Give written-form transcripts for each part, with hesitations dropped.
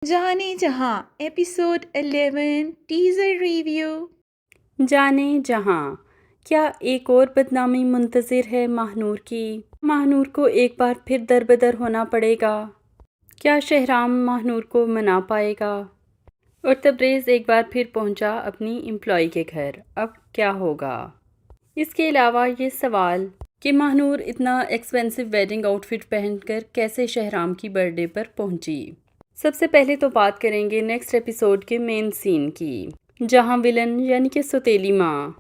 جانے جہاں episode 11 teaser review. جانے جہاں، کیا ایک اور بدنامی منتظر ہے ماہنور کی؟ ماہنور کو ایک بار پھر دربدر ہونا پڑے گا۔ کیا شہرام ماہنور کو منا پائے گا؟ اور تبریز ایک بار پھر پہنچا اپنی امپلائی کے گھر، اب کیا ہوگا؟ اس کے علاوہ یہ سوال کہ ماہنور اتنا ایکسپینسو ویڈنگ آؤٹ فٹ پہن کر کیسے شہرام کی برتھ ڈے پر پہنچی؟ سب سے پہلے تو بات کریں گے نیکسٹ ایپیسوڈ کے مین سین کی، جہاں ولن یعنی کہ سوتیلی ماں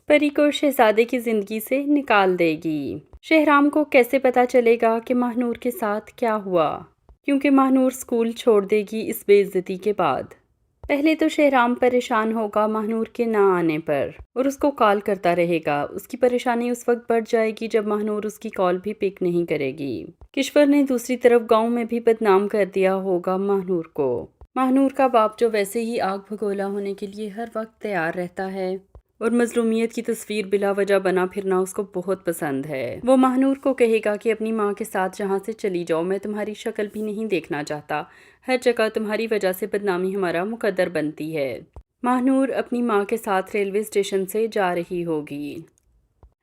پری کو شہزادے کی زندگی سے نکال دے گی۔ شہرام کو کیسے پتا چلے گا کہ ماہنور کے ساتھ کیا ہوا، کیونکہ ماہنور اسکول چھوڑ دے گی اس بے عزتی کے بعد۔ پہلے تو شہرام پریشان ہوگا ماہنور کے نہ آنے پر اور اس کو کال کرتا رہے گا۔ اس کی پریشانی اس وقت بڑھ جائے گی جب ماہنور اس کی کال بھی پک نہیں کرے گی۔ کشور نے دوسری طرف گاؤں میں بھی بدنام کر دیا ہوگا ماہنور کو۔ ماہنور کا باپ جو ویسے ہی آگ بھگولا ہونے کے لیے ہر وقت تیار رہتا ہے اور مظلومیت کی تصویر بلا وجہ بنا پھرنا اس کو بہت پسند ہے، وہ ماہنور کو کہے گا کہ اپنی ماں کے ساتھ جہاں سے چلی جاؤ، میں تمہاری شکل بھی نہیں دیکھنا چاہتا، ہر جگہ تمہاری وجہ سے بدنامی ہمارا مقدر بنتی ہے۔ ماہنور اپنی ماں کے ساتھ ریلوے اسٹیشن سے جا رہی ہوگی۔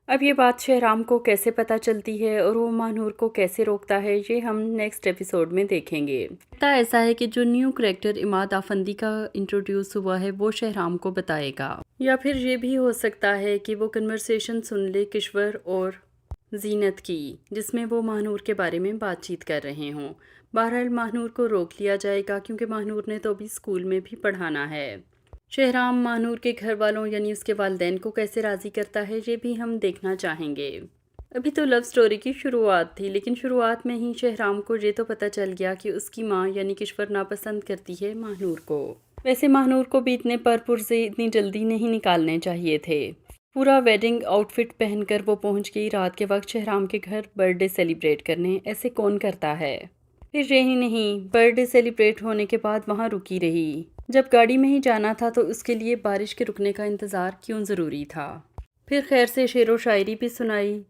اب یہ بات شہرام کو کیسے پتہ چلتی ہے اور وہ ماہنور کو کیسے روکتا ہے، یہ ہم نیکسٹ ایپیسوڈ میں دیکھیں گے۔ ایسا ہے کہ جو نیو کریکٹر عماد آفندی کا انٹروڈیوس ہوا ہے وہ شہرام کو بتائے گا، یا پھر یہ بھی ہو سکتا ہے کہ وہ کنورسیشن سن لے کشور اور زینت کی، جس میں وہ ماہنور کے بارے میں بات چیت کر رہے ہوں۔ بہرحال ماہنور کو روک لیا جائے گا کیونکہ ماہنور نے تو ابھی اسکول میں بھی پڑھانا ہے۔ شہرام ماہنور کے گھر والوں یعنی اس کے والدین کو کیسے راضی کرتا ہے، یہ بھی ہم دیکھنا چاہیں گے۔ ابھی تو لو سٹوری کی شروعات تھی، لیکن شروعات میں ہی شہرام کو یہ تو پتہ چل گیا کہ اس کی ماں یعنی کشور ناپسند کرتی ہے ماہنور کو۔ ویسے ماہنور کو بھی اتنے پرپرزے اتنی جلدی نہیں نکالنے چاہیے تھے۔ پورا ویڈنگ آؤٹ فٹ پہن کر وہ پہنچ گئی رات کے وقت شہرام کے گھر برتھ ڈے سیلیبریٹ کرنے۔ ایسے کون کرتا ہے؟ پھر یہی نہیں، برتھ ڈے سیلیبریٹ ہونے کے بعد وہاں رکی رہی۔ جب گاڑی میں ہی جانا تھا تو اس کے لیے بارش کے رکنے کا انتظار کیوں ضروری تھا؟ پھر خیر سے شعر و شاعری بھی سنائی،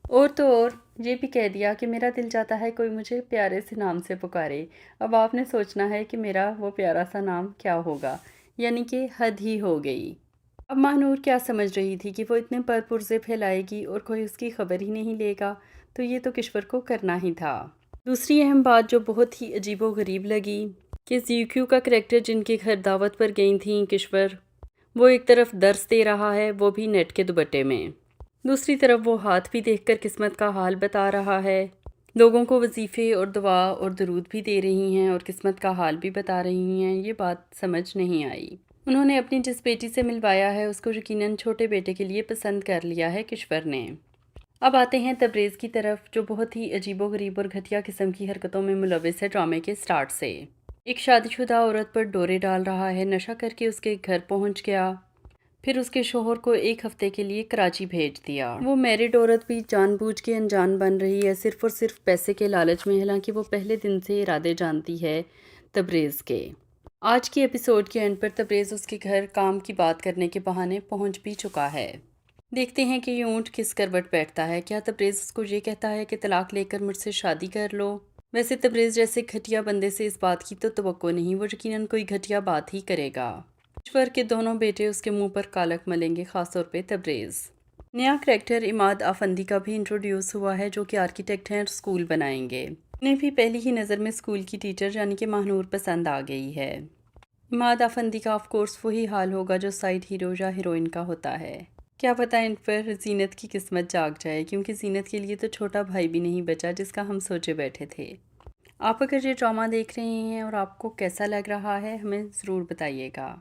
اور تو اور یہ بھی کہہ دیا کہ میرا دل چاہتا ہے کوئی مجھے پیارے سے نام سے پکارے۔ اب آپ نے سوچنا ہے کہ میرا وہ پیارا سا نام کیا ہوگا، یعنی کہ حد ہی ہو گئی۔ اب ماہنور کیا سمجھ رہی تھی کہ وہ اتنے پرپرزے پھیلائے گی اور کوئی اس کی خبر ہی نہیں لے گا، تو یہ تو کشور کو کرنا ہی تھا۔ دوسری اہم بات جو بہت ہی عجیب و غریب لگی کہ زیوکیو کا کریکٹر جن کے گھر دعوت پر گئی تھیں کشور، وہ ایک طرف درس دے رہا ہے، وہ بھی نیٹ کے دوپٹے میں، دوسری طرف وہ ہاتھ بھی دیکھ کر قسمت کا حال بتا رہا ہے، لوگوں کو وظیفے اور دعا اور درود بھی دے رہی ہیں اور قسمت کا حال بھی بتا رہی ہیں۔ یہ بات سمجھ نہیں آئی۔ انہوں نے اپنی جس بیٹی سے ملوایا ہے اس کو یقیناً چھوٹے بیٹے کے لیے پسند کر لیا ہے کشور نے۔ اب آتے ہیں تبریز کی طرف، جو بہت ہی عجیب و غریب اور گھٹیا قسم کی حرکتوں میں ملوث ہے ڈرامے کے سٹارٹ سے۔ ایک شادی شدہ عورت پر ڈورے ڈال رہا ہے، نشہ کر کے اس کے گھر پہنچ گیا، پھر اس کے شوہر کو ایک ہفتے کے لیے کراچی بھیج دیا۔ وہ میرڈ عورت بھی جان بوجھ کے انجان بن رہی ہے، صرف اور صرف پیسے کے لالچ میں، حالانکہ وہ پہلے دن سے ارادے جانتی ہے تبریز کے۔ آج کی ایپیسوڈ کے اینڈ پر تبریز اس کے گھر کام کی بات کرنے کے بہانے پہنچ بھی چکا ہے۔ دیکھتے ہیں کہ یہ اونٹ کس کروٹ بیٹھتا ہے۔ کیا تبریز اس کو یہ کہتا ہے کہ طلاق لے کر مجھ سے شادی کر لو؟ ویسے تبریز جیسے گھٹیا بندے سے اس بات کی تو توقع نہیں، وہ یقیناً کوئی گھٹیا بات ہی کرے گا۔ کشور کے دونوں بیٹے اس کے منہ پر کالک ملیں گے، خاص طور پہ تبریز۔ نیا کریکٹر عماد آفندی کا بھی انٹروڈیوس ہوا ہے، جو کہ آرکیٹیکٹ ہیں اور اسکول بنائیں گے۔ انہیں بھی پہلی ہی نظر میں اسکول کی ٹیچر یعنی کہ ماہنور پسند آ گئی ہے۔ عماد آفندی کا آف کورس وہی حال ہوگا جو سائیڈ ہیرو یا ہیروئن کا ہوتا ہے۔ کیا پتہ ان پر زینت کی قسمت جاگ جائے، کیونکہ زینت کے لیے تو چھوٹا بھائی بھی نہیں بچا جس کا ہم سوچے بیٹھے تھے۔ آپ اگر یہ ڈرامہ دیکھ رہے ہیں اور آپ کو کیسا لگ رہا ہے ہمیں ضرور بتائیے گا۔